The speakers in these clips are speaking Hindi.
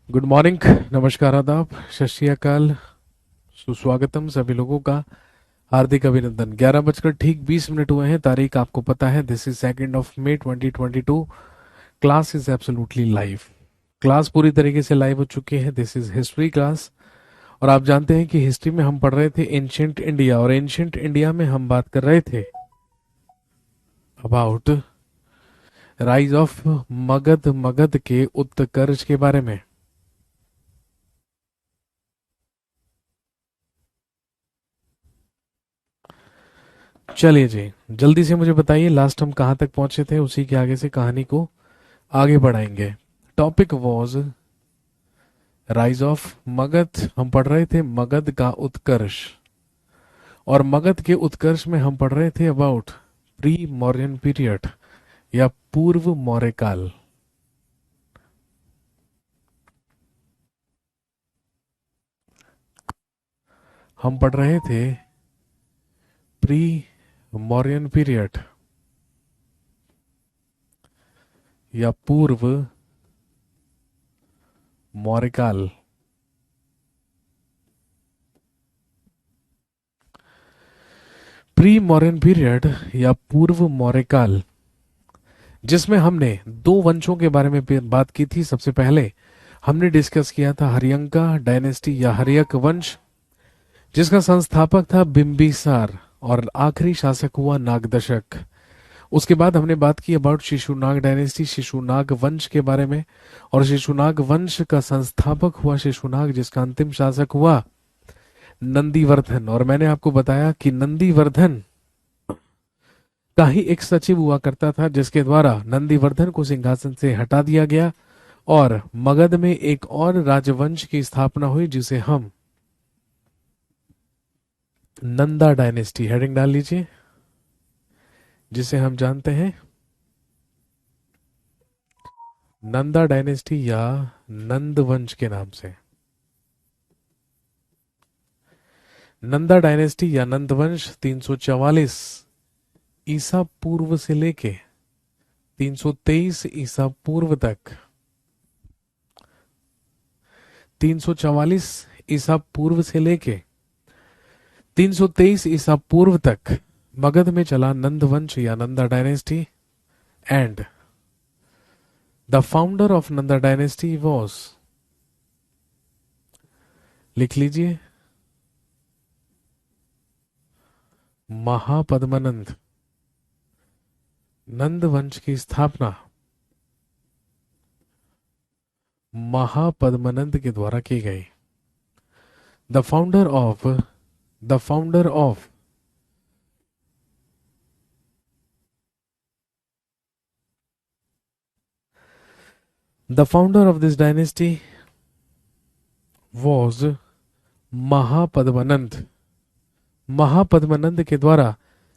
Good morning. नमस्कार, आदाब, सत श्री अकाल, सुस्वागतम सभी लोगों का। हार्दिक अभिनंदन। 11 बजकर ठीक 20 मिनट हुए हैं। तारीख आपको पता है, दिस इज 2 मई 2022। Class is absolutely live. Class पूरी तरीके से लाइव हो चुकी है। This is history class. और आप जानते हैं कि हिस्ट्री में हम पढ़ रहे थे एंशियंट इंडिया, और एंशियंट इंडिया में हम बात कर रहे थे about rise of Magadh, Magadh के उत्कर्ष के बारे में। चलिए जी, जल्दी से मुझे बताइए लास्ट हम कहाँ तक पहुंचे थे, उसी के आगे से कहानी को आगे बढ़ाएंगे। Topic was rise of Magadh. हम पढ़ रहे थे मगध का उत्कर्ष, और मगध के उत्कर्ष में हम पढ़ रहे थे अबाउट प्री मौर्यन पीरियड या पूर्व मौर्य काल। हम पढ़ रहे थे प्री मौर्यन पीरियड या पूर्व मौर्य काल। प्री मौर्यन पीरियड या पूर्व मौर्य काल, जिसमें हमने दो वंशों के बारे में बात की थी। सबसे पहले हमने डिस्कस किया था हरियंका डायनेस्टी या हरियक वंश, जिसका संस्थापक था बिंबिसार, और आखिरी शासक हुआ नागदशक। उसके बाद हमने बात की अबाउट शिशुनाग डायनेस्टी, शिशुनाग वंश के बारे में, और शिशुनाग वंश का संस्थापक हुआ शिशुनाग, जिसका अंतिम शासक हुआ नंदीवर्धन। और मैंने आपको बताया कि नंदीवर्धन का ही एक सचिव हुआ करता था, जिसके द्वारा नंदीवर्धन को सिंहासन से हटा दिया गया और मगध में एक और राजवंश की स्थापना हुई, जिसे हम नंदा डायनेस्टी, हेडिंग डाल लीजिए, जिसे हम जानते हैं नंदा डायनेस्टी या नंद वंश के नाम से। नंदा डायनेस्टी या नंद वंश 344 ईसा पूर्व से लेके 323 ईसा पूर्व तक, 344 ईसा पूर्व से लेके 323 ईसा पूर्व तक मगध में चला नंद वंश या Nanda dynasty. And the founder of Nanda dynasty was, लिख लीजिए, महापद्मनंद। नंद वंश की स्थापना महापद्मनंद के द्वारा की गई। The founder of the founder of the founder of this dynasty was Mahapadmananda. Mahapadmananda के द्वारा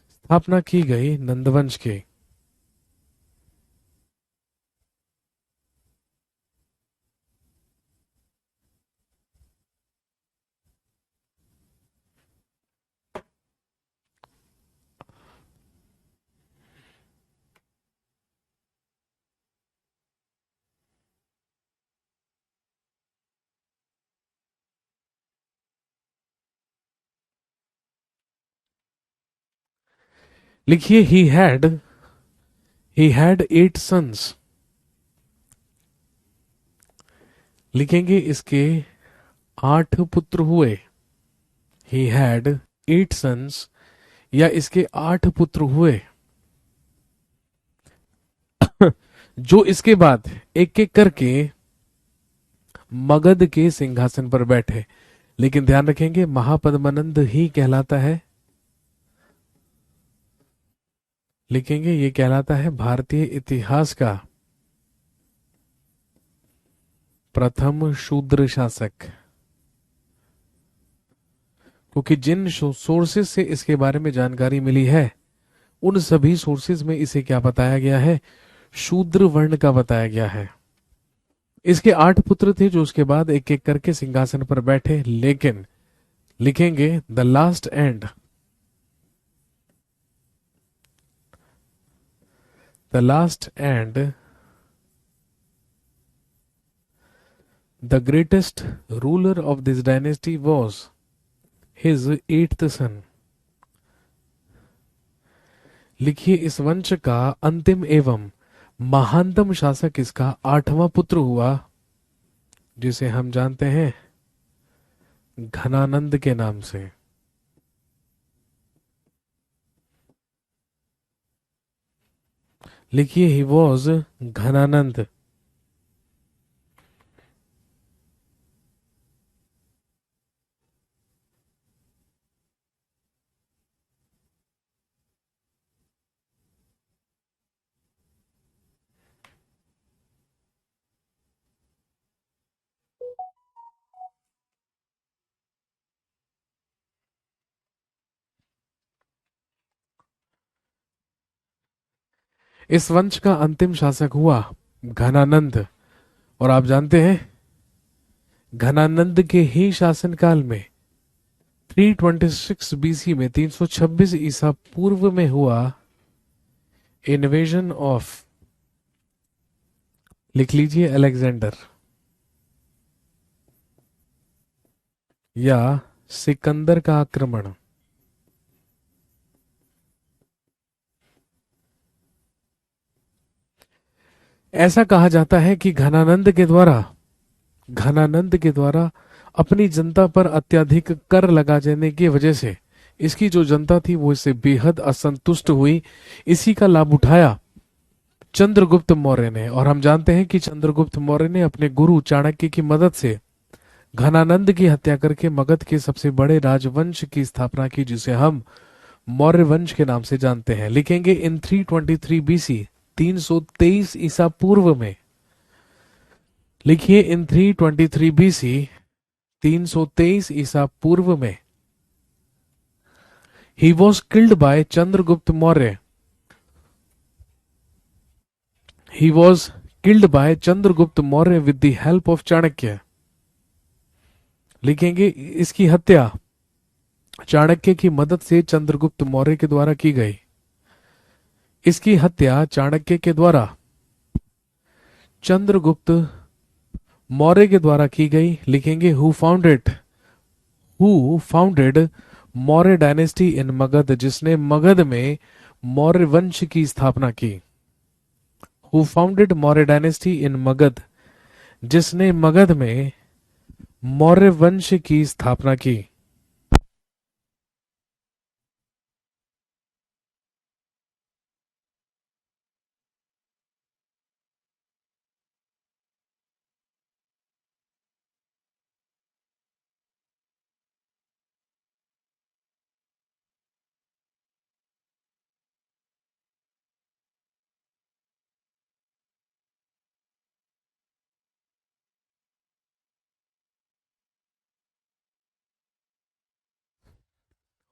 स्थापना की गई नंदवंश की। लिखिए, ही हैड 8 सन्स। लिखेंगे इसके 8 पुत्र हुए। ही हैड 8 सन्स या इसके 8 पुत्र हुए, जो इसके बाद एक एक करके मगध के सिंहासन पर बैठे। लेकिन ध्यान रखेंगे, महापद्मनंद ही कहलाता है, लिखेंगे ये कहलाता है भारतीय इतिहास का प्रथम शूद्र शासक। क्योंकि जिन सोर्सेज से इसके बारे में जानकारी मिली है, उन सभी सोर्सेज में इसे क्या बताया गया है, शूद्र वर्ण का बताया गया है। इसके 8 पुत्र थे, जो उसके बाद एक एक करके सिंहासन पर बैठे। लेकिन लिखेंगे the last and the greatest ruler of this dynasty was his eighth son. लिखिए इस वंश का अंतिम एवं महानतम शासक इसका आठवां पुत्र हुआ, जिसे हम जानते हैं घनानंद के नाम से। लिखिए ही वॉज घनानंद। इस वंश का अंतिम शासक हुआ घनानंद, और आप जानते हैं घनानंद के ही शासनकाल में 326 बीसी में 326 ईसा पूर्व में हुआ इन्वेजन ऑफ, लिख लीजिए अलेक्जेंडर या सिकंदर का आक्रमण। ऐसा कहा जाता है कि घनानंद के द्वारा अपनी जनता पर अत्यधिक कर लगा देने की वजह से इसकी जो जनता थी वो इससे बेहद असंतुष्ट हुई। इसी का लाभ उठाया चंद्रगुप्त मौर्य ने, और हम जानते हैं कि चंद्रगुप्त मौर्य ने अपने गुरु चाणक्य की मदद से घनानंद की हत्या करके मगध के सबसे बड़े राजवंश की स्थापना की, जिसे हम मौर्य वंश के नाम से जानते हैं। लिखेंगे इन 323 बीसी 323 ईसा पूर्व में। लिखिए इन 323 बीसी 323 ईसा पूर्व में he was killed by Chandragupta Maurya. He was killed by Chandragupta Maurya with the help of Chanakya. लिखेंगे इसकी हत्या चाणक्य की मदद से चंद्रगुप्त मौर्य के द्वारा की गई। इसकी हत्या चाणक्य के द्वारा चंद्रगुप्त मौर्य के द्वारा की गई। लिखेंगे who founded Maurya dynasty in Magadh, जिसने मगध में मौर्य वंश की स्थापना की। Who founded Maurya dynasty in Magadh, जिसने मगध में मौर्य वंश की स्थापना की।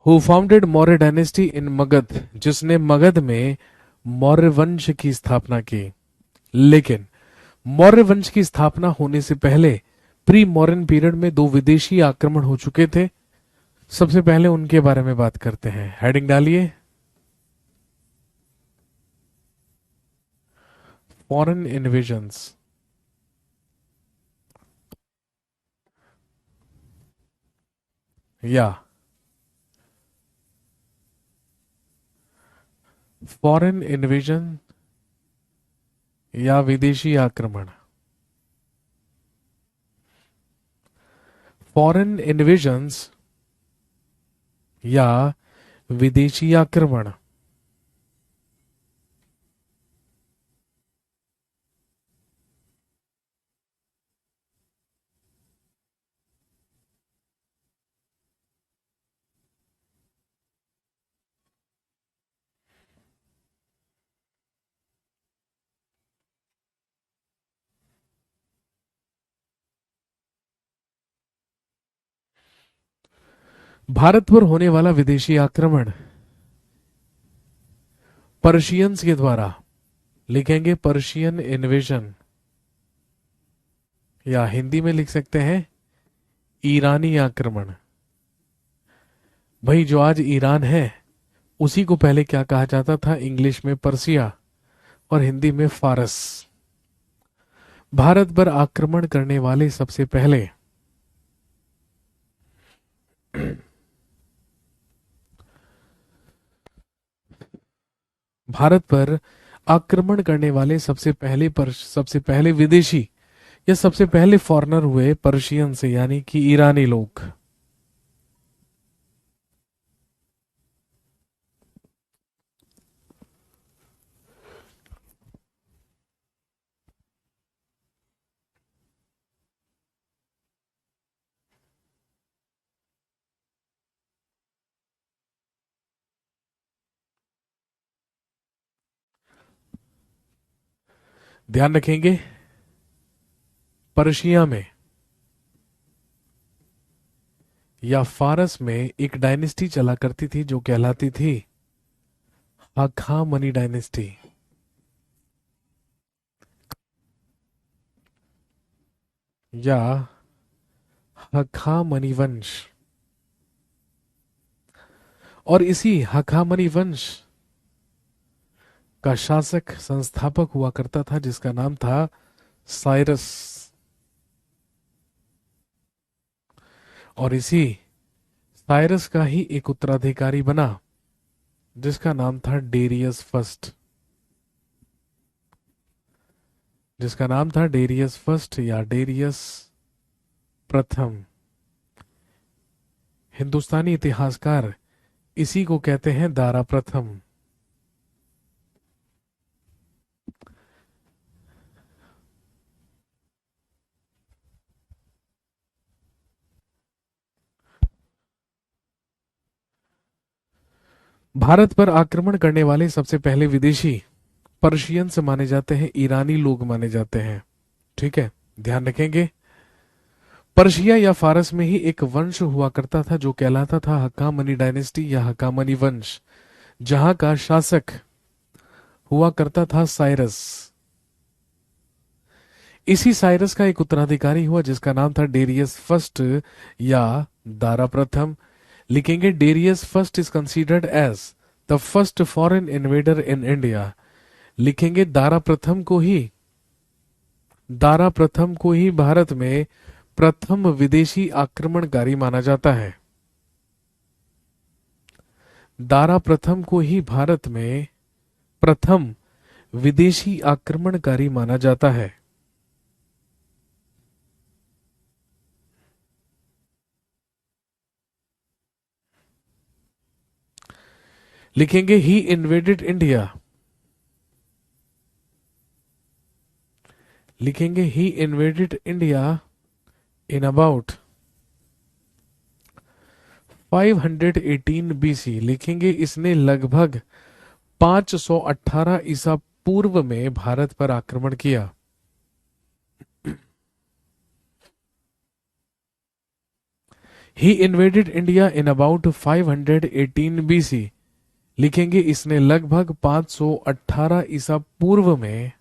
Who founded Maurya dynasty in Magadh, जिसने मगध में मौर्य वंश की स्थापना की। लेकिन मौर्य वंश की स्थापना होने से पहले प्री मौर्यन पीरियड में दो विदेशी आक्रमण हो चुके थे। सबसे पहले उनके बारे में बात करते हैं। हेडिंग डालिए फॉरेन इन्वेजन्स। या फॉरेन इन्वेजन या विदेशी आक्रमण। फॉरेन इन्वेजन्स या विदेशी आक्रमण। भारत पर होने वाला विदेशी आक्रमण पर्शियंस के द्वारा। लिखेंगे पर्शियन इन्वेजन, या हिंदी में लिख सकते हैं ईरानी आक्रमण। भाई जो आज ईरान है उसी को पहले क्या कहा जाता था, इंग्लिश में पर्सिया और हिंदी में फारस। भारत पर आक्रमण करने वाले सबसे पहले भारत पर आक्रमण करने वाले सबसे पहले विदेशी या सबसे पहले फॉरेनर हुए पर्शियन से, यानी कि ईरानी लोग। ध्यान रखेंगे, पर्शिया में या फारस में एक डायनेस्टी चला करती थी जो कहलाती थी हाखामनी डायनेस्टी या हखामनी वंश। और इसी हखामनी वंश का शासक संस्थापक हुआ करता था जिसका नाम था साइरस। और इसी साइरस का ही एक उत्तराधिकारी बना जिसका नाम था डेरियस फर्स्ट, जिसका नाम था डेरियस फर्स्ट या डेरियस प्रथम। हिंदुस्तानी इतिहासकार इसी को कहते हैं दारा प्रथम। भारत पर आक्रमण करने वाले सबसे पहले विदेशी पर्शियंस माने जाते हैं, ईरानी लोग माने जाते हैं। ठीक है, ध्यान रखेंगे। पर्शिया या फारस में ही एक वंश हुआ करता था जो कहलाता था हक्कामनी डायनेस्टी या हक्कामनी वंश, जहां का शासक हुआ करता था साइरस। इसी साइरस का एक उत्तराधिकारी हुआ जिसका नाम था डेरियस फर्स्ट या दारा प्रथम। लिखेंगे Darius first is considered as the first foreign invader in India. लिखेंगे दारा प्रथम को ही भारत में प्रथम विदेशी आक्रमणकारी माना जाता है। दारा प्रथम को ही भारत में प्रथम विदेशी आक्रमणकारी माना जाता है। लिखेंगे ही इन्वेडेड इंडिया। लिखेंगे he invaded India in about 518 BC. लिखेंगे इसने लगभग 518 ईसा पूर्व में भारत पर आक्रमण किया। He invaded India in about 518 BC. लिखेंगे इसने लगभग 518 ईसा पूर्व में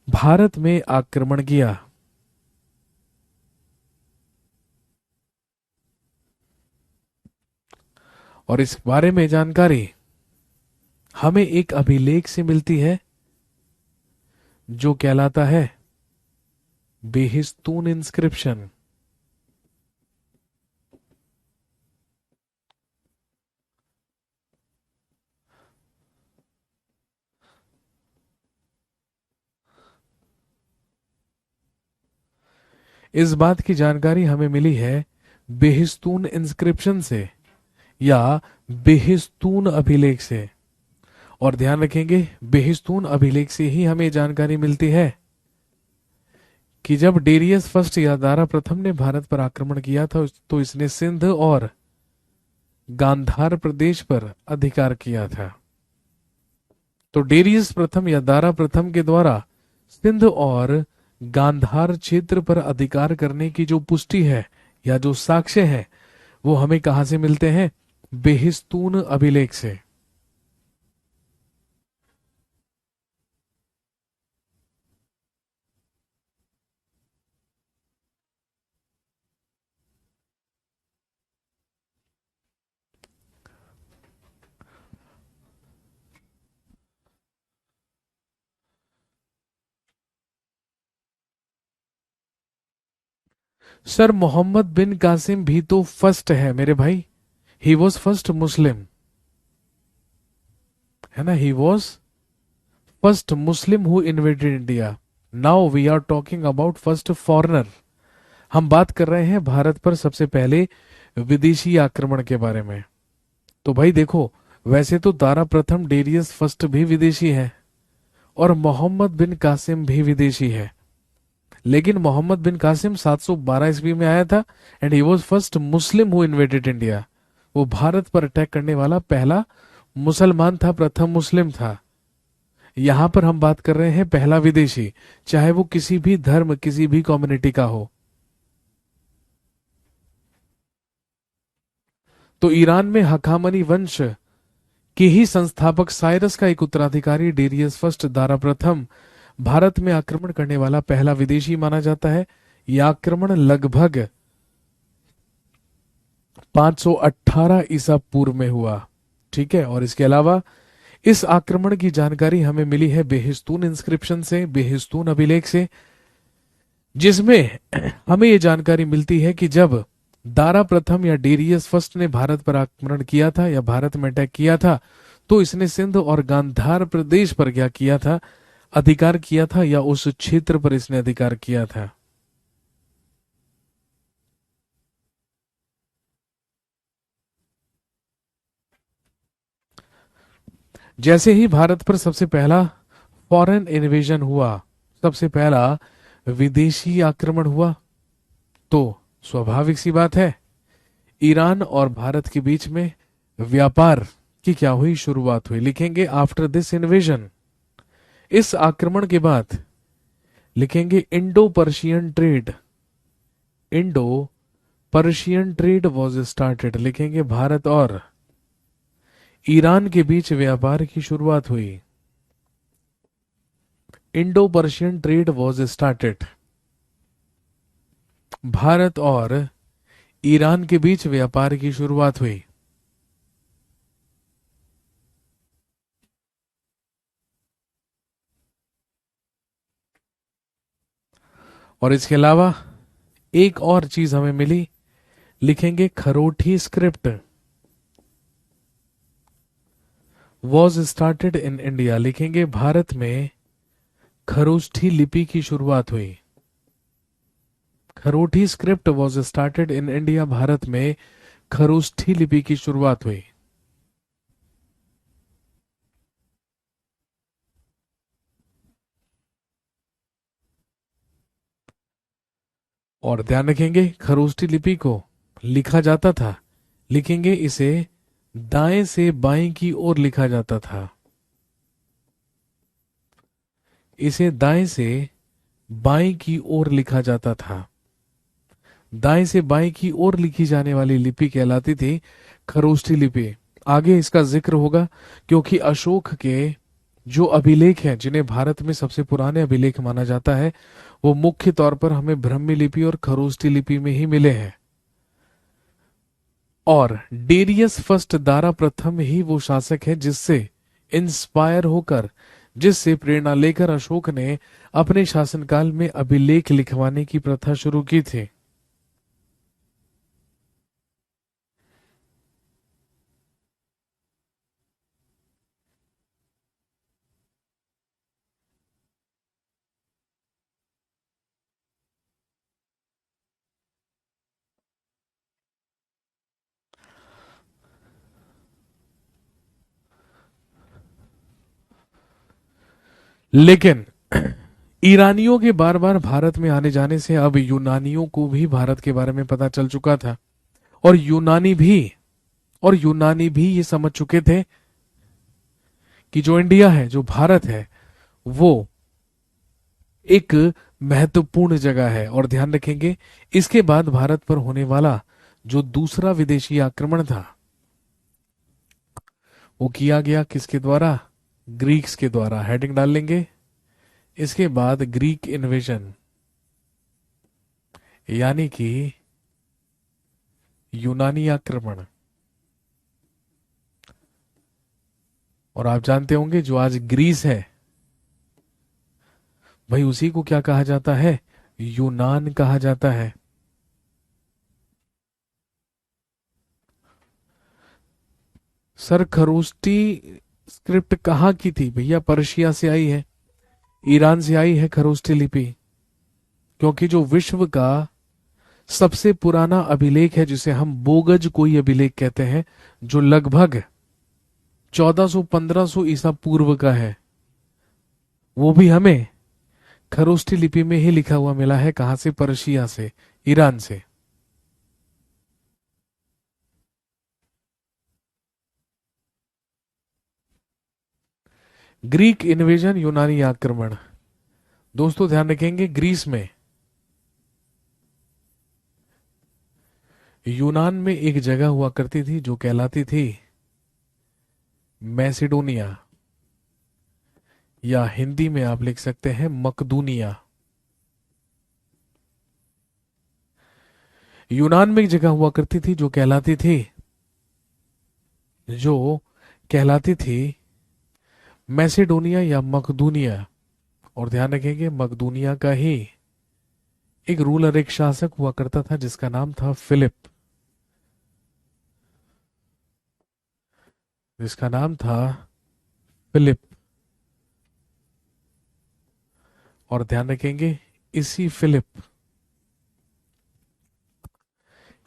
भारत में आक्रमण किया। और इस बारे में जानकारी हमें एक अभिलेख से मिलती है जो कहलाता है बेहिस्तून इंस्क्रिप्शन। इस बात की जानकारी हमें मिली है बेहिस्तून इंस्क्रिप्शन से या बेहिस्तून अभिलेख से। और ध्यान रखेंगे बेहिस्तून अभिलेख से ही हमें जानकारी मिलती है कि जब डेरियस फर्स्ट या दारा प्रथम ने भारत पर आक्रमण किया था तो इसने सिंध और गांधार प्रदेश पर अधिकार किया था। तो डेरियस प्रथम या दारा प्रथम के द्वारा सिंध और गांधार क्षेत्र पर अधिकार करने की जो पुष्टि है या जो साक्ष्य है वो हमें कहां से मिलते हैं? बेहिस्तून अभिलेख से। सर मोहम्मद बिन कासिम भी तो फर्स्ट है मेरे भाई, ही वॉज फर्स्ट मुस्लिम, है ना, he was first Muslim who invaded India. Now we are talking about first foreigner. हम बात कर रहे हैं भारत पर सबसे पहले विदेशी आक्रमण के बारे में। तो भाई देखो, वैसे तो दारा प्रथम डेरियस फर्स्ट भी विदेशी है और मोहम्मद बिन कासिम भी विदेशी है, लेकिन मोहम्मद बिन कासिम 712 ईस्वी में आया था and he was first Muslim who invaded India. वो भारत पर अटैक करने वाला पहला मुसलमान था, प्रथम मुस्लिम था। यहां पर हम बात कर रहे हैं पहला विदेशी, चाहे वो किसी भी धर्म किसी भी कम्युनिटी का हो। तो ईरान में हखामनी वंश के ही संस्थापक साइरस का एक उत्तराधिकारी डेरियस फर्स्ट दारा प्रथम भारत में आक्रमण करने वाला पहला विदेशी माना जाता है। यह आक्रमण लगभग 518 ईसा पूर्व में हुआ। ठीक है, और इसके अलावा इस आक्रमण की जानकारी हमें मिली है बेहिस्तून इंस्क्रिप्शन से, बेहिस्तून अभिलेख से, जिसमें हमें यह जानकारी मिलती है कि जब दारा प्रथम या डेरियस फर्स्ट ने भारत पर आक्रमण किया था या भारत में अटैक किया था, तो इसने सिंध और गांधार प्रदेश पर क्या किया था, अधिकार किया था, या उस क्षेत्र पर इसने अधिकार किया था। जैसे ही भारत पर सबसे पहला फॉरेन इन्वेजन हुआ, सबसे पहला विदेशी आक्रमण हुआ, तो स्वाभाविक सी बात है ईरान और भारत के बीच में व्यापार की क्या हुई, शुरुआत हुई। लिखेंगे आफ्टर दिस इन्वेजन, इस आक्रमण के बाद लिखेंगे Indo Persian trade, Indo Persian trade was started. लिखेंगे भारत और ईरान के बीच व्यापार की शुरुआत हुई, Indo Persian trade was started. Bharat और ईरान के बीच व्यापार की शुरुआत हुई। और इसके अलावा एक और चीज हमें मिली, लिखेंगे Kharosthi script was started in India. लिखेंगे भारत में खरोष्ठी लिपि की शुरुआत हुई, Kharosthi script was started in India, Bharat में खरोष्ठी लिपि की शुरुआत हुई। और ध्यान रखेंगे खरोष्ठी लिपि को लिखा जाता था, लिखेंगे इसे दाएं से बाएं की ओर लिखा जाता था, इसे दाएं से बाएं की ओर लिखा जाता था। दाएं से बाएं की ओर लिखी जाने वाली लिपि कहलाती थी खरोष्ठी लिपि। आगे इसका जिक्र होगा, क्योंकि अशोक के जो अभिलेख हैं, जिन्हें भारत में सबसे पुराने अभिलेख माना जाता है, वो मुख्य तौर पर हमें ब्राह्मी लिपि और खरोष्ठी लिपि में ही मिले हैं। और डेरियस फर्स्ट दारा प्रथम ही वो शासक है जिससे इंस्पायर होकर, जिससे प्रेरणा लेकर अशोक ने अपने शासनकाल में अभिलेख लिखवाने की प्रथा शुरू की थी। लेकिन ईरानियों के बार बार भारत में आने जाने से अब यूनानियों को भी भारत के बारे में पता चल चुका था, और यूनानी भी ये समझ चुके थे कि जो इंडिया है, जो भारत है, वो एक महत्वपूर्ण जगह है। और ध्यान रखेंगे इसके बाद भारत पर होने वाला जो दूसरा विदेशी आक्रमण था, वो किया गया किसके द्वारा, ग्रीक्स के द्वारा। हेडिंग डाल लेंगे इसके बाद ग्रीक इन्वेजन, यानी कि यूनानी आक्रमण। और आप जानते होंगे जो आज ग्रीस है, भाई उसी को क्या कहा जाता है, यूनान कहा जाता है। सर खरोष्टी स्क्रिप्ट कहाँ की थी भैया? पर्शिया से आई है, ईरान से आई है खरोष्टी लिपि। क्योंकि जो विश्व का सबसे पुराना अभिलेख है, जिसे हम बोगज कोई अभिलेख कहते हैं, जो लगभग 1400-1500 ईसा पूर्व का है, वो भी हमें खरोष्टी लिपि में ही लिखा हुआ मिला है। कहां से? पर्शिया से, ईरान से। ग्रीक इन्वेजन, यूनानी आक्रमण। दोस्तों ध्यान रखेंगे, ग्रीस में, यूनान में एक जगह हुआ करती थी जो कहलाती थी मैसिडोनिया, या हिंदी में आप लिख सकते हैं मकदूनिया। यूनान में एक जगह हुआ करती थी जो कहलाती थी मैसिडोनिया या मकदूनिया। और ध्यान रखेंगे, मकदूनिया का ही एक रूलर, एक शासक हुआ करता था जिसका नाम था फिलिप, जिसका नाम था फिलिप। और ध्यान रखेंगे, इसी फिलिप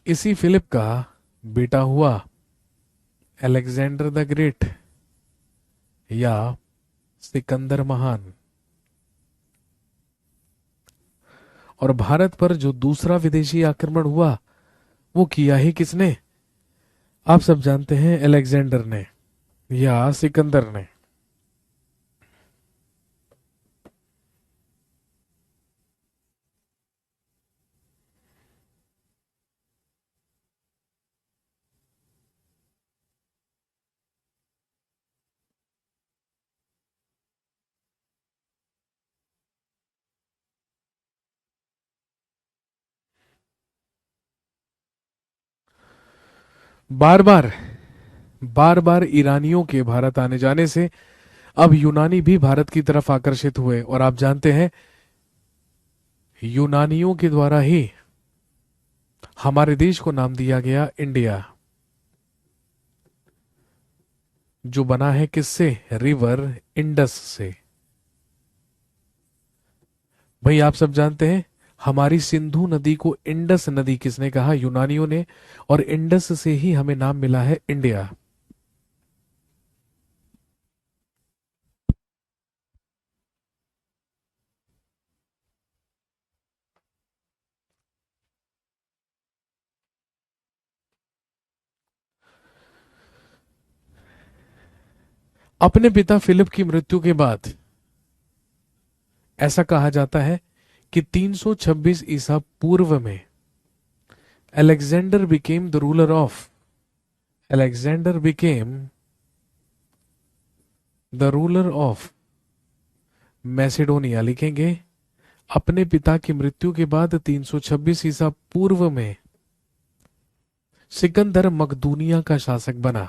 इसी फिलिप का बेटा हुआ अलेक्जेंडर द ग्रेट या सिकंदर महान। और भारत पर जो दूसरा विदेशी आक्रमण हुआ, वो किया ही किसने? आप सब जानते हैं, अलेक्जेंडर ने या सिकंदर ने। बार बार बार बार ईरानियों के भारत आने जाने से अब यूनानी भी भारत की तरफ आकर्षित हुए। और आप जानते हैं, यूनानियों के द्वारा ही हमारे देश को नाम दिया गया इंडिया, जो बना है किससे? रिवर इंडस से। भाई आप सब जानते हैं, हमारी सिंधु नदी को इंडस नदी किसने कहा? यूनानियों ने। और इंडस से ही हमें नाम मिला है इंडिया। अपने पिता फिलिप की मृत्यु के बाद ऐसा कहा जाता है कि 326 ईसा पूर्व में Alexander became the ruler of Alexander became the ruler of Macedonia. लिखेंगे, अपने पिता की मृत्यु के बाद 326 ईसा पूर्व में सिकंदर मकदूनिया का शासक बना।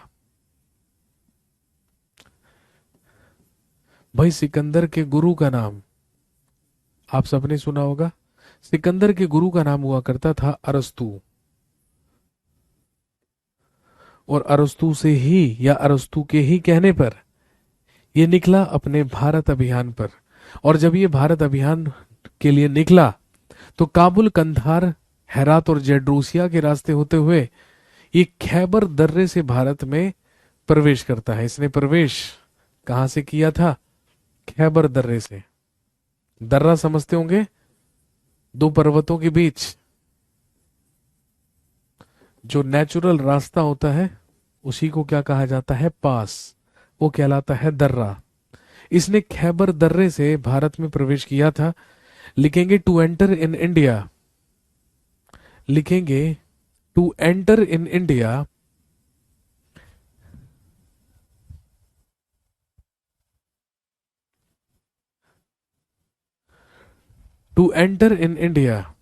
भाई सिकंदर के गुरु का नाम आप सबने सुना होगा। सिकंदर के गुरु का नाम हुआ करता था अरस्तु। और अरस्तु से ही, या अरस्तु के ही कहने पर, ये निकला अपने भारत अभियान पर। और जब ये भारत अभियान के लिए निकला, तो काबुल, कंधार, हेरात और जेड्रूसिया के रास्ते होते हुए ये खैबर दर्रे से भारत में प्रवेश करता है। इसने प्रवेश कहां से किया था? खैबर दर्रे से। दर्रा समझते होंगे, दो पर्वतों के बीच जो नेचुरल रास्ता होता है, उसी को क्या कहा जाता है? पास। वो कहलाता है दर्रा। इसने खैबर दर्रे से भारत में प्रवेश किया था। लिखेंगे टू एंटर इन इंडिया। लिखेंगे to enter in India. To enter in India,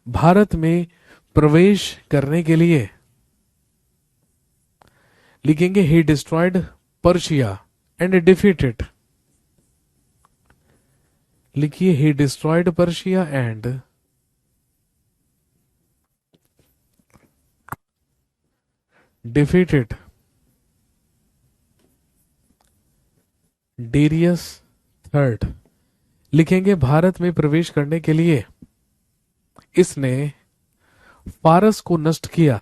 Bharat में प्रवेश करने के लिए, लिखेंगे he destroyed Persia and defeated. लिखिए, he destroyed Persia and defeated Darius third. लिखेंगे भारत में प्रवेश करने के लिए इसने फारस को नष्ट किया,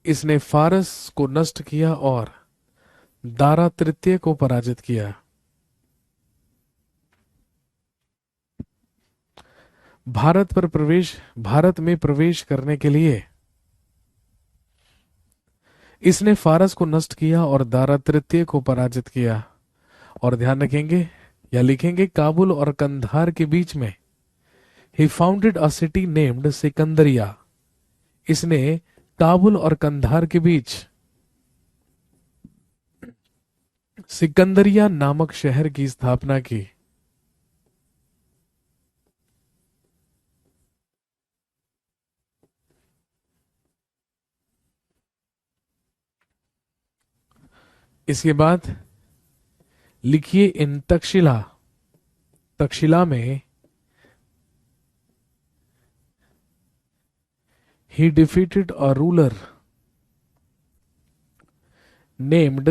इसने फारस को नष्ट किया और दारा तृतीय को पराजित किया। भारत में प्रवेश करने के लिए इसने फारस को नष्ट किया और दारा तृतीय को पराजित किया। और ध्यान रखेंगे या लिखेंगे काबुल और कंधार के बीच में ही फाउंडेड अ सिटी नेम्ड सिकंदरिया। इसने काबुल और कंधार के बीच सिकंदरिया नामक शहर की स्थापना की। इसके बाद लिखिए इन तक्षशिला में ही defeated a ruler named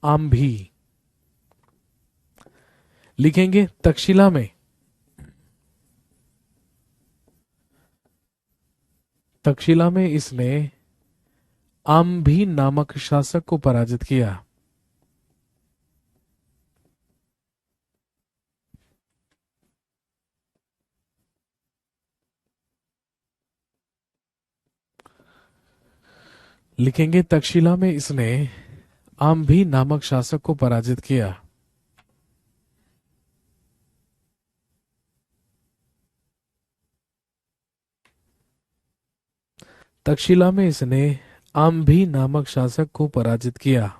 Ambhi. लिखेंगे तक्षशिला में इसने आम्भी नामक शासक को पराजित किया। लिखेंगे तक्षशिला में इसने आम्भी नामक शासक को पराजित किया। तक्षशिला में इसने आम्भी नामक शासक को पराजित किया।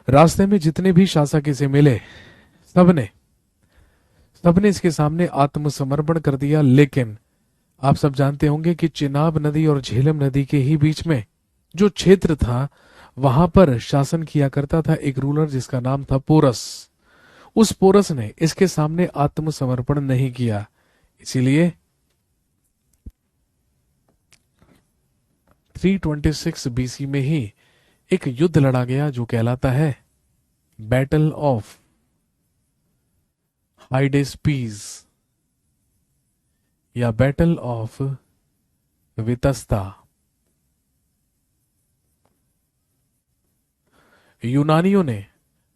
रास्ते में जितने भी शासक इसे मिले सबने सबने इसके सामने आत्मसमर्पण कर दिया। लेकिन आप सब जानते होंगे कि चिनाब नदी और झेलम नदी के ही बीच में जो क्षेत्र था वहां पर शासन किया करता था एक रूलर जिसका नाम था पोरस। उस पोरस ने इसके सामने आत्मसमर्पण नहीं किया, इसीलिए 326 बीसी में ही एक युद्ध लड़ा गया जो कहलाता है बैटल ऑफ हाइडेस्पीस या बैटल ऑफ वितस्ता। यूनानियों ने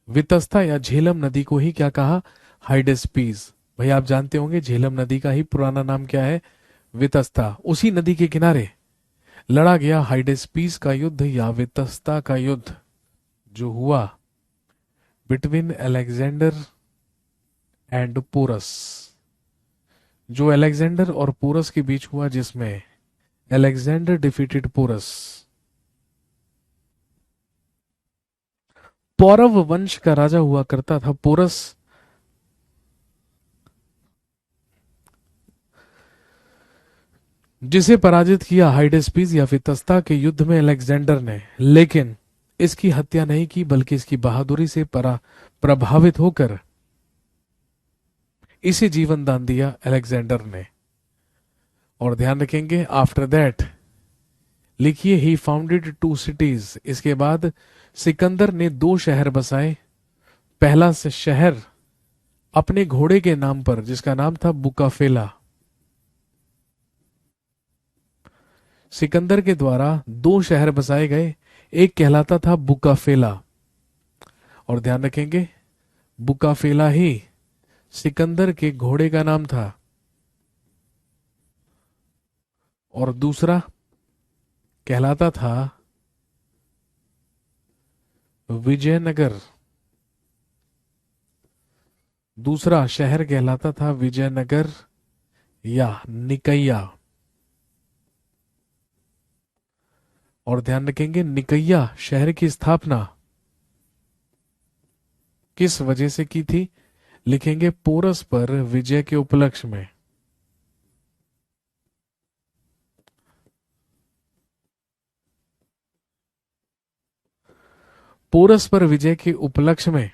वितस्ता या झेलम नदी को ही क्या कहा? हाइडेस्पीस। भाई आप जानते होंगे झेलम नदी का ही पुराना नाम क्या है? वितस्ता। उसी नदी के किनारे लड़ा गया हाइडेस्पीस का युद्ध या वितस्ता का युद्ध जो हुआ बिटवीन अलेक्जेंडर एंड पोरस, जो अलेक्जेंडर और पोरस के बीच हुआ, जिसमें अलेक्जेंडर डिफीटेड पोरस। पौरव वंश का राजा हुआ करता था पोरस। जिसे पराजित किया हाइडेस्पीस या वितस्ता के युद्ध में अलेक्जेंडर ने, लेकिन इसकी हत्या नहीं की बल्कि इसकी बहादुरी से प्रभावित होकर इसे जीवन दान दिया अलेक्जेंडर ने। और ध्यान रखेंगे आफ्टर दैट लिखिए ही फाउंडेड 2 सिटीज। इसके बाद सिकंदर ने 2 शहर बसाए। पहला से शहर अपने घोड़े के नाम पर जिसका नाम था बुकाफेला। सिकंदर के द्वारा 2 शहर बसाए गए, एक कहलाता था बुकाफेला। और ध्यान रखेंगे बुकाफेला ही सिकंदर के घोड़े का नाम था। और दूसरा कहलाता था विजयनगर। दूसरा शहर कहलाता था विजयनगर या निकैया। और ध्यान रखेंगे निकैया शहर की स्थापना किस वजह से की थी? लिखेंगे पोरस पर विजय के उपलक्ष्य में। पोरस पर विजय के उपलक्ष्य में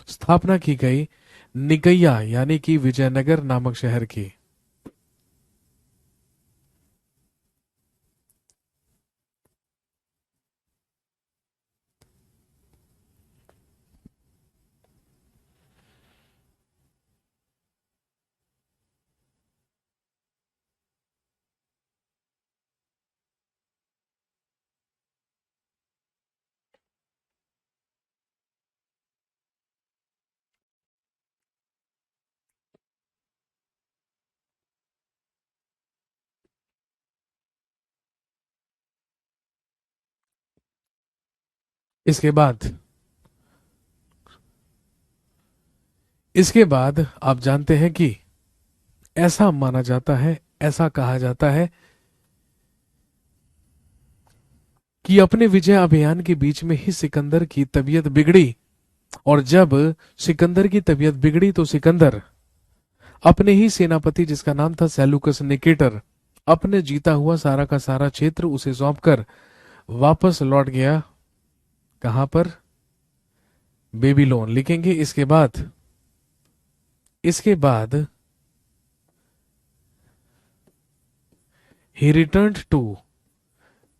स्थापना की गई निकैया यानी कि विजयनगर नामक शहर की। इसके बाद इसके बाद आप जानते हैं कि ऐसा माना जाता है, ऐसा कहा जाता है कि अपने विजय अभियान के बीच में ही सिकंदर की तबीयत बिगड़ी, और जब सिकंदर की तबीयत बिगड़ी तो सिकंदर अपने ही सेनापति जिसका नाम था सेलुकस निकेटर, अपने जीता हुआ सारा का सारा क्षेत्र उसे सौंपकर वापस लौट गया। कहां पर? बेबीलोन। लिखेंगे इसके बाद ही रिटर्न्ड टू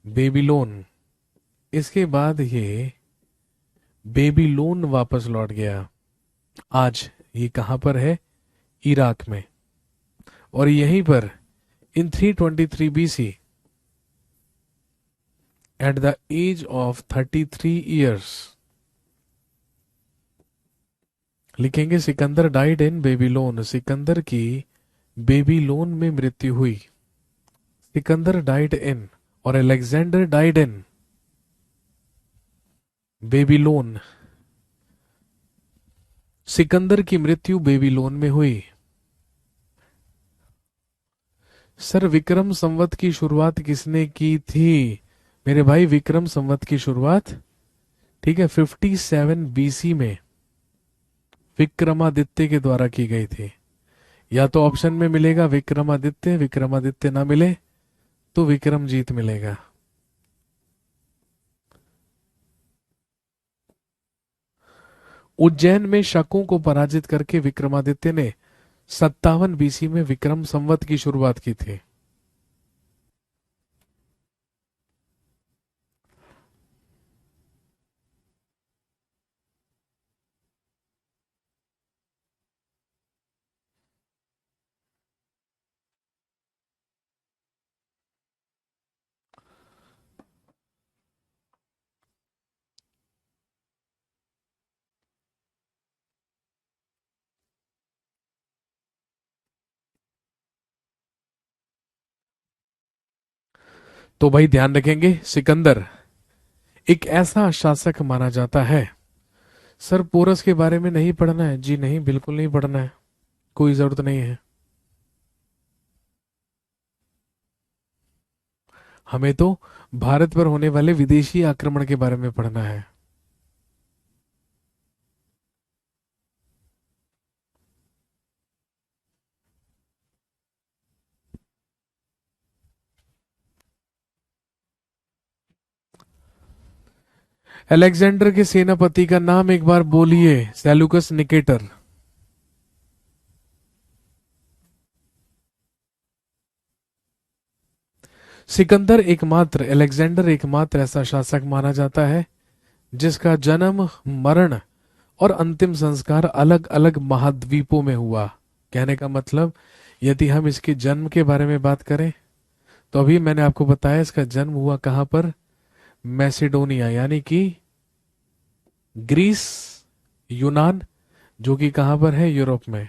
बेबीलोन। इसके बाद ये बेबीलोन वापस लौट गया। आज ये कहां पर है? इराक में। और यहीं पर in 323 BC at the age of 33 years, लिखेंगे Sikandar died in Babylon. Sikandar की बेबीलोन में मृत्यु हुई। सिकंदर डाइड इन और Alexander died in Babylon. Sikandar की मृत्यु बेबीलोन में हुई। सर विक्रम संवत की शुरुआत किसने की थी? मेरे भाई विक्रम संवत की शुरुआत, ठीक है, 57 BC में विक्रमादित्य के द्वारा की गई थी। या तो ऑप्शन में मिलेगा विक्रमादित्य, विक्रमादित्य ना मिले तो विक्रमजीत मिलेगा। उज्जैन में शकों को पराजित करके विक्रमादित्य ने 57 BC में विक्रम संवत की शुरुआत की थी। तो भाई ध्यान रखेंगे, सिकंदर एक ऐसा शासक माना जाता है। सर पोरस के बारे में नहीं पढ़ना है? जी नहीं, बिल्कुल नहीं पढ़ना है, कोई जरूरत नहीं है। हमें तो भारत पर होने वाले विदेशी आक्रमण के बारे में पढ़ना है। अलेक्जेंडर के सेनापति का नाम एक बार बोलिए। Seleucus Nicator. सिकंदर एकमात्र, अलेक्जेंडर एकमात्र ऐसा शासक माना जाता है जिसका जन्म, मरण और अंतिम संस्कार अलग अलग महाद्वीपों में हुआ। कहने का मतलब, यदि हम इसके जन्म के बारे में बात करें तो अभी मैंने आपको बताया इसका जन्म हुआ कहां पर? मैसेडोनिया यानी कि ग्रीस, यूनान, जो कि कहां पर है? यूरोप में।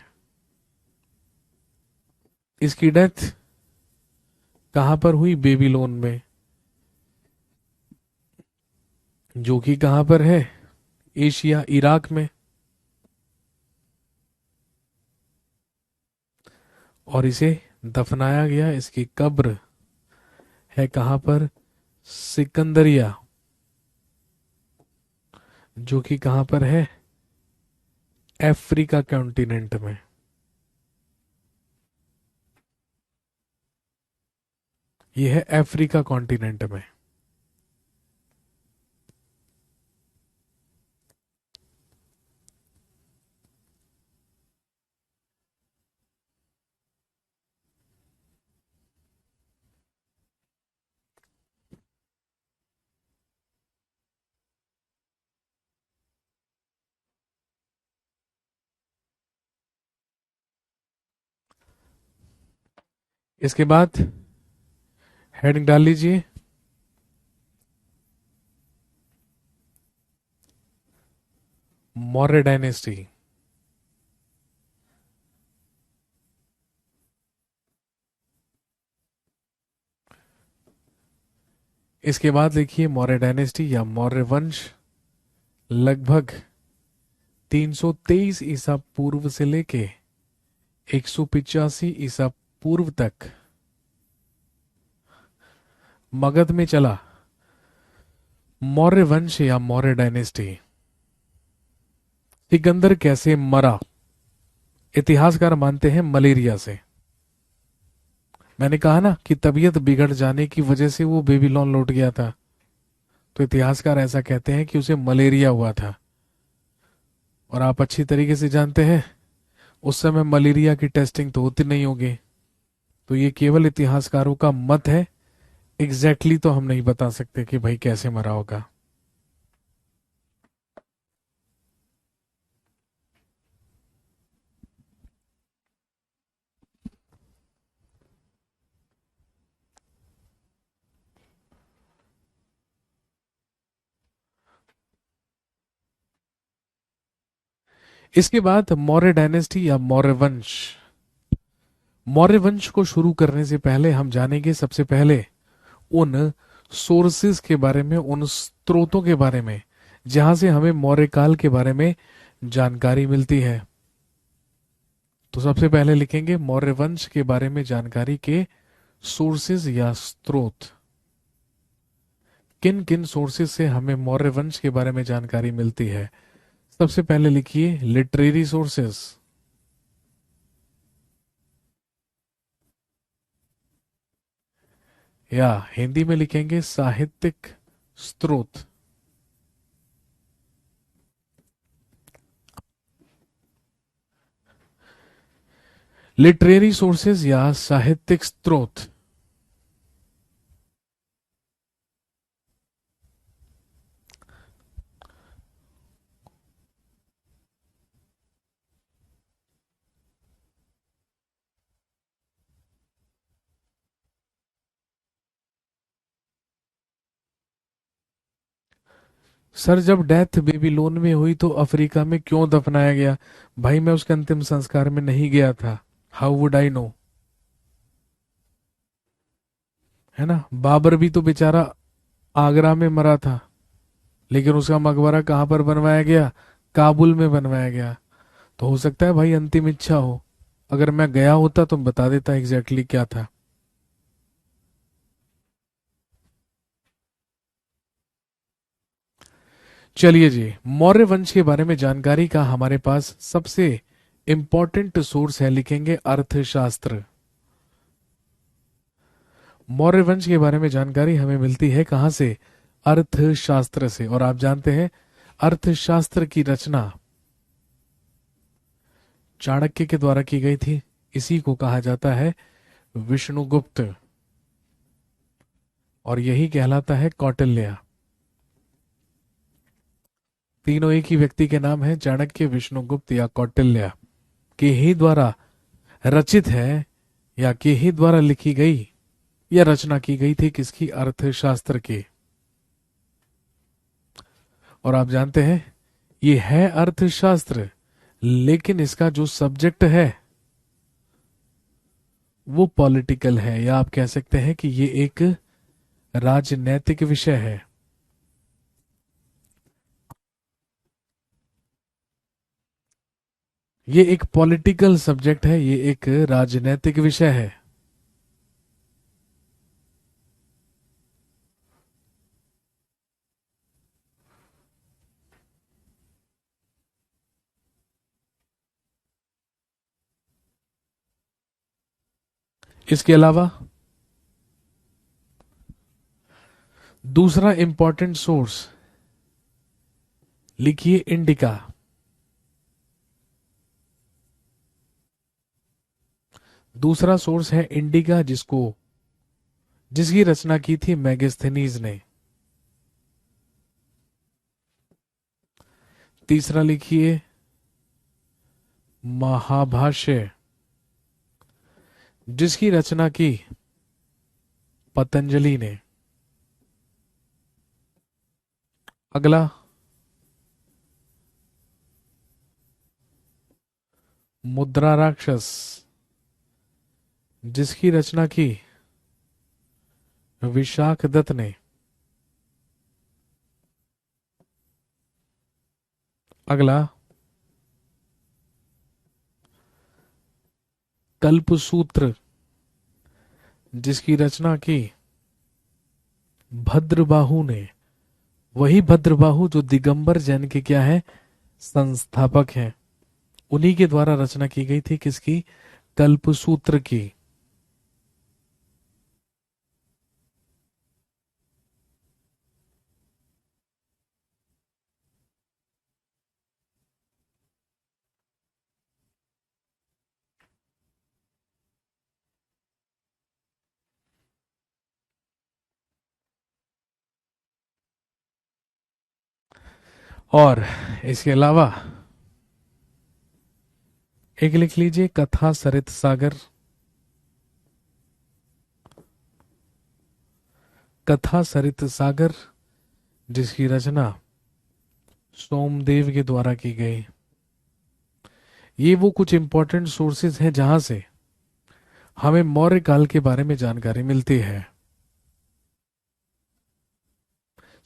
इसकी डेथ कहां पर हुई? बेबीलोन में, जो कि कहां पर है? एशिया, इराक में। और इसे दफनाया गया, इसकी कब्र है कहां पर? सिकंदरिया, जो कि कहां पर है? अफ्रीका कॉन्टिनेंट में। यह है अफ्रीका कॉन्टिनेंट में। इसके बाद हेडिंग डाल लीजिए, मौर्य डायनेस्टी। इसके बाद लिखिए मौर्य डायनेस्टी या मौर्य वंश लगभग 323 ईसा पूर्व से लेके 185 ईसा पूर्व तक मगध में चला। मौर्य वंश या मौर्य डायनेस्टी। सिकंदर कैसे मरा? इतिहासकार मानते हैं मलेरिया से। मैंने कहा ना कि तबीयत बिगड़ जाने की वजह से वो बेबीलोन लौट गया था, तो इतिहासकार ऐसा कहते हैं कि उसे मलेरिया हुआ था। और आप अच्छी तरीके से जानते हैं उस समय मलेरिया की टेस्टिंग तो होती नहीं होगी, तो ये केवल इतिहासकारों का मत है। एग्जैक्टली तो हम नहीं बता सकते कि भाई कैसे मरा होगा। इसके बाद मौर्य डायनेस्टी या मौर्य वंश। मौर्य वंश को शुरू करने से पहले हम जानेंगे सबसे पहले उन सोर्सेस के बारे में, उन स्रोतों के बारे में जहां से हमें मौर्य काल के बारे में जानकारी मिलती है। तो सबसे पहले लिखेंगे मौर्य वंश के बारे में जानकारी के सोर्सेज या स्रोत। किन किन सोर्सेज से हमें मौर्य वंश के बारे में जानकारी मिलती है? सबसे पहले लिखिए लिटरेरी सोर्सेस, या हिंदी में लिखेंगे साहित्यिक स्रोत। लिटरेरी सोर्सेज या साहित्यिक स्रोत। सर जब डेथ बेबीलोन में हुई तो अफ्रीका में क्यों दफनाया गया? भाई मैं उसके अंतिम संस्कार में नहीं गया था, हाउ वुड आई नो? है ना, बाबर भी तो बेचारा आगरा में मरा था, लेकिन उसका मकबरा कहां पर बनवाया गया? काबुल में बनवाया गया। तो हो सकता है भाई अंतिम इच्छा हो। अगर मैं गया होता तो बता देता एग्जैक्टली क्या था। चलिए जी, मौर्य वंश के बारे में जानकारी का हमारे पास सबसे इंपॉर्टेंट सोर्स है, लिखेंगे अर्थशास्त्र। मौर्य वंश के बारे में जानकारी हमें मिलती है कहां से? अर्थशास्त्र से। और आप जानते हैं अर्थशास्त्र की रचना चाणक्य के द्वारा की गई थी। इसी को कहा जाता है विष्णुगुप्त, और यही कहलाता है कौटिल्य। तीनों एक ही व्यक्ति के नाम है, चाणक्य, विष्णुगुप्त या कौटिल्य, के ही द्वारा रचित है, या के ही द्वारा लिखी गई या रचना की गई थी। किसकी? अर्थशास्त्र की। और आप जानते हैं ये है अर्थशास्त्र, लेकिन इसका जो सब्जेक्ट है वो पॉलिटिकल है, या आप कह सकते हैं कि ये एक राजनैतिक विषय है। ये एक पॉलिटिकल सब्जेक्ट है, ये एक राजनैतिक विषय है। इसके अलावा दूसरा इंपॉर्टेंट सोर्स लिखिए इंडिका। दूसरा सोर्स है इंडिका, जिसकी रचना की थी मैगस्थनीज ने। तीसरा लिखिए महाभाष्य, जिसकी रचना की पतंजलि ने। अगला, मुद्रा राक्षस, जिसकी रचना की विशाख दत्त ने। अगला, कल्पसूत्र, जिसकी रचना की भद्रबाहु ने। वही भद्रबाहु जो दिगंबर जैन के क्या है, संस्थापक हैं। उन्हीं के द्वारा रचना की गई थी, किसकी, कल्पसूत्र की। और इसके अलावा एक लिख लीजिए, कथा सरित सागर। कथा सरित सागर, जिसकी रचना सोमदेव के द्वारा की गई। ये वो कुछ इंपॉर्टेंट सोर्सेज हैं जहां से हमें मौर्य काल के बारे में जानकारी मिलती है।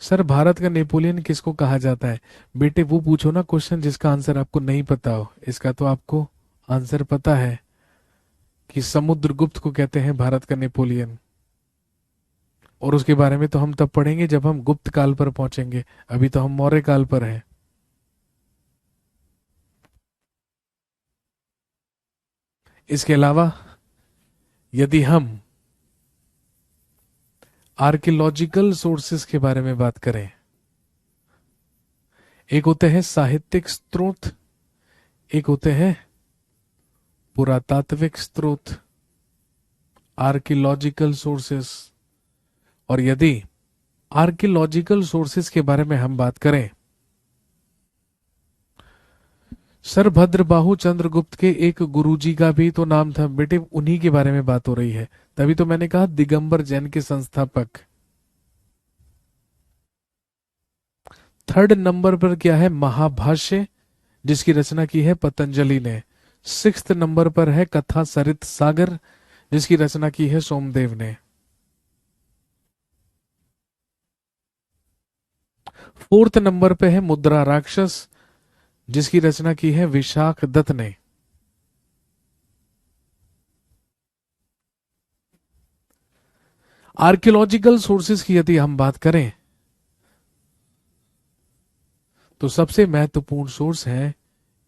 सर, भारत का नेपोलियन किसको कहा जाता है? बेटे वो पूछो ना क्वेश्चन जिसका आंसर आपको नहीं पता हो। इसका तो आपको आंसर पता है कि समुद्रगुप्त को कहते हैं भारत का नेपोलियन। और उसके बारे में तो हम तब पढ़ेंगे जब हम गुप्त काल पर पहुंचेंगे। अभी तो हम मौर्य काल पर हैं। इसके अलावा यदि हम आर्कियोलॉजिकल सोर्सेस के बारे में बात करें, एक होते हैं साहित्यिक स्रोत, एक होते हैं पुरातात्विक स्रोत, आर्कियोलॉजिकल सोर्सेस। और यदि आर्कियोलॉजिकल सोर्सेस के बारे में हम बात करें, सर भद्रबाहु चंद्रगुप्त के एक गुरुजी का भी तो नाम था बेटे, उन्हीं के बारे में बात हो रही है। तभी तो मैंने कहा दिगंबर जैन के संस्थापक। थर्ड नंबर पर क्या है, महाभाष्य, जिसकी रचना की है पतंजलि ने। सिक्स्थ नंबर पर है कथा सरित सागर, जिसकी रचना की है सोमदेव ने। फोर्थ नंबर पे है मुद्रा राक्षस, जिसकी रचना की है विशाख दत्त ने। आर्कियोलॉजिकल सोर्सेस की यदि हम बात करें तो सबसे महत्वपूर्ण सोर्स है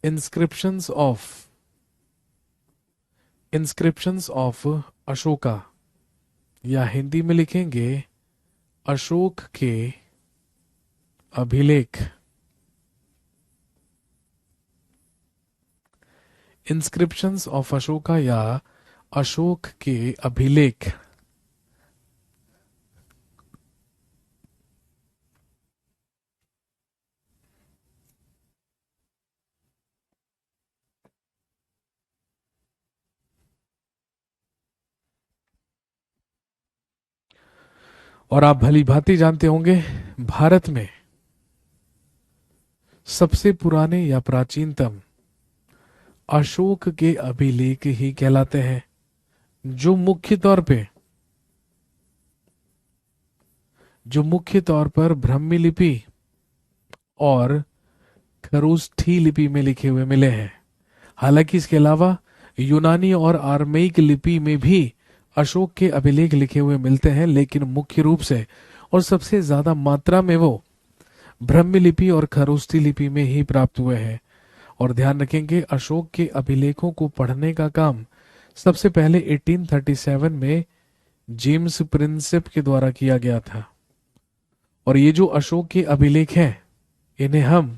इंस्क्रिप्शंस ऑफ अशोका, या हिंदी में लिखेंगे अशोक के अभिलेख। इंस्क्रिप्शंस ऑफ अशोका या अशोक के अभिलेख। और आप भली भांति जानते होंगे, भारत में सबसे पुराने या प्राचीनतम अशोक के अभिलेख ही कहलाते हैं, जो मुख्य तौर पर ब्राह्मी लिपि और खरोष्ठी लिपि में लिखे हुए मिले हैं। हालांकि इसके अलावा यूनानी और आर्मेइक लिपि में भी अशोक के अभिलेख लिखे हुए मिलते हैं, लेकिन मुख्य रूप से और सबसे ज्यादा मात्रा में वो ब्राह्मी लिपि और खरोष्ठी लिपि में ही प्राप्त हुए हैं। और ध्यान रखेंगे, अशोक के अभिलेखों को पढ़ने का काम सबसे पहले 1837 में जेम्स प्रिंसेप के द्वारा किया गया था। और ये जो अशोक के अभिलेख हैं, इन्हें हम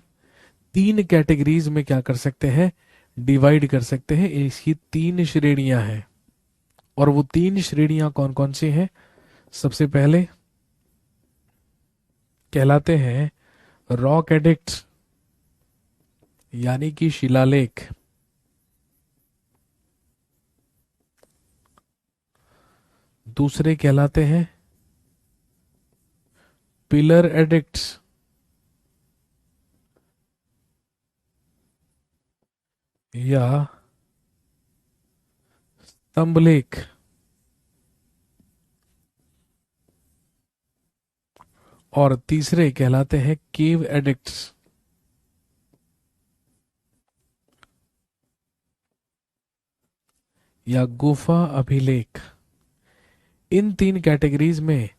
तीन कैटेगरीज में क्या कर सकते हैं, डिवाइड कर सकते हैं। इसकी तीन श्रेणियां हैं। और वो तीन श्रेणियां कौन कौन सी हैं? सबसे पहले कहलाते हैं रॉक एडिक्ट्स, यानी कि शिलालेख। दूसरे कहलाते हैं पिलर एडिक्ट्स या स्तंभलेख, और तीसरे कहलाते हैं केव एडिक्ट्स या गुफा अभिलेख। इन तीन कैटेगरीज में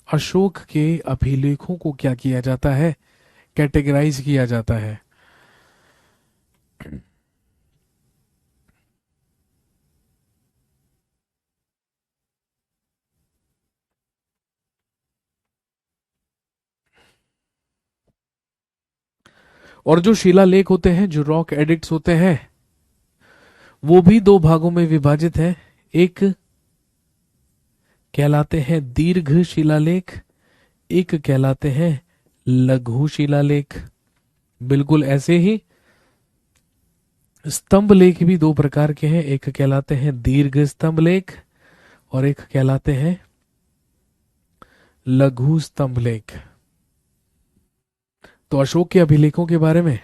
अशोक के अभिलेखों को क्या किया जाता है, कैटेगराइज किया जाता है। और जो शिलालेख होते हैं, जो रॉक एडिक्ट्स होते हैं, वो भी दो भागों में विभाजित है। एक कहलाते हैं दीर्घ शिलालेख, एक कहलाते हैं लघु शिलालेख। बिल्कुल ऐसे ही स्तंभ लेख भी दो प्रकार के हैं, एक कहलाते हैं दीर्घ स्तंभ लेख और एक कहलाते हैं लघु स्तंभ लेख। तो अशोक के अभिलेखों के बारे में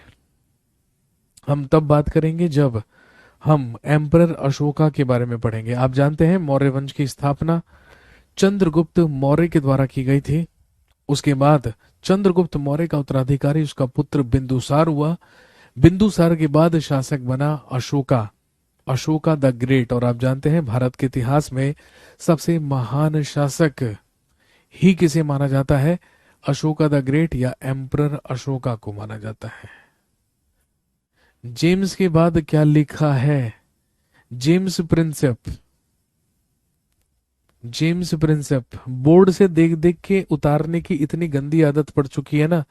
हम तब बात करेंगे जब हम एम्परर अशोका के बारे में पढ़ेंगे। आप जानते हैं मौर्य वंश की स्थापना चंद्रगुप्त मौर्य के द्वारा की गई थी। उसके बाद चंद्रगुप्त मौर्य का उत्तराधिकारी उसका पुत्र बिंदुसार हुआ। बिंदुसार के बाद शासक बना अशोका, अशोका द ग्रेट। और आप जानते हैं भारत के इतिहास में सबसे महान शासक ही किसे माना जाता है, अशोका द ग्रेट या एम्परर अशोका को माना जाता है। जेम्स के बाद क्या लिखा है, James Prinsep. James Prinsep board से देख देख के उतारने की इतनी गंदी आदत पड़ चुकी है ना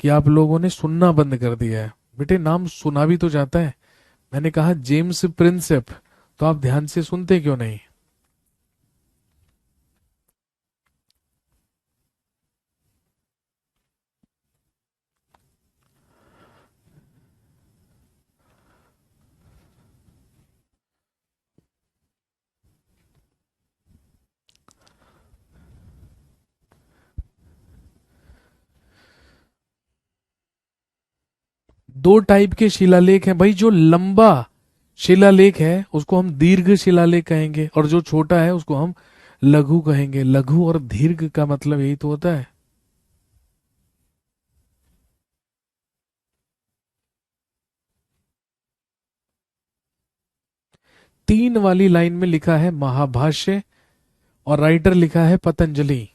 कि आप लोगों ने सुनना बंद कर दिया है। बेटे नाम सुना भी तो जाता है। मैंने कहा जेम्स प्रिंसेप, तो आप ध्यान से सुनते क्यों नहीं। दो टाइप के शिलालेख हैं भाई। जो लंबा शिलालेख है उसको हम दीर्घ शिलालेख कहेंगे और जो छोटा है उसको हम लघु कहेंगे। लघु और दीर्घ का मतलब यही तो होता है। तीन वाली लाइन में लिखा है महाभाष्य और राइटर लिखा है पतंजलि।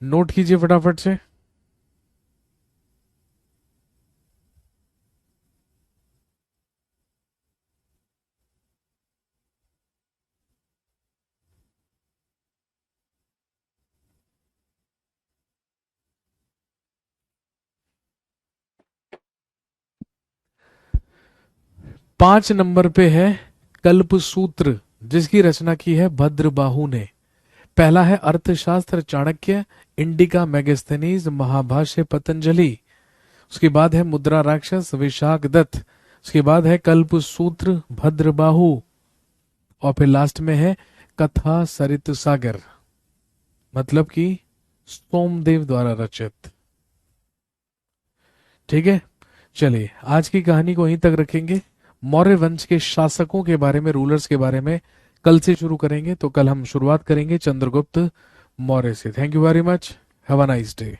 नोट कीजिए फटाफट से। पांच नंबर पे है कल्प सूत्र, जिसकी रचना की है भद्रबाहु ने। पहला है अर्थशास्त्र चाणक्य, इंडिका मेगास्थनीज, महाभाष्य पतंजलि। उसके बाद है मुद्रा राक्षस विशाख दत्त। उसके बाद है कल्प सूत्र भद्रबाहु और फिर लास्ट में है कथा सरित सागर, मतलब कि सोमदेव द्वारा रचित। ठीक है, चलिए आज की कहानी को यहीं तक रखेंगे। मौर्य वंश के शासकों के बारे में, रूलर्स के बारे में कल से शुरू करेंगे। तो कल हम शुरुआत करेंगे चंद्रगुप्त मौर्य से। Thank you very much, have a nice day.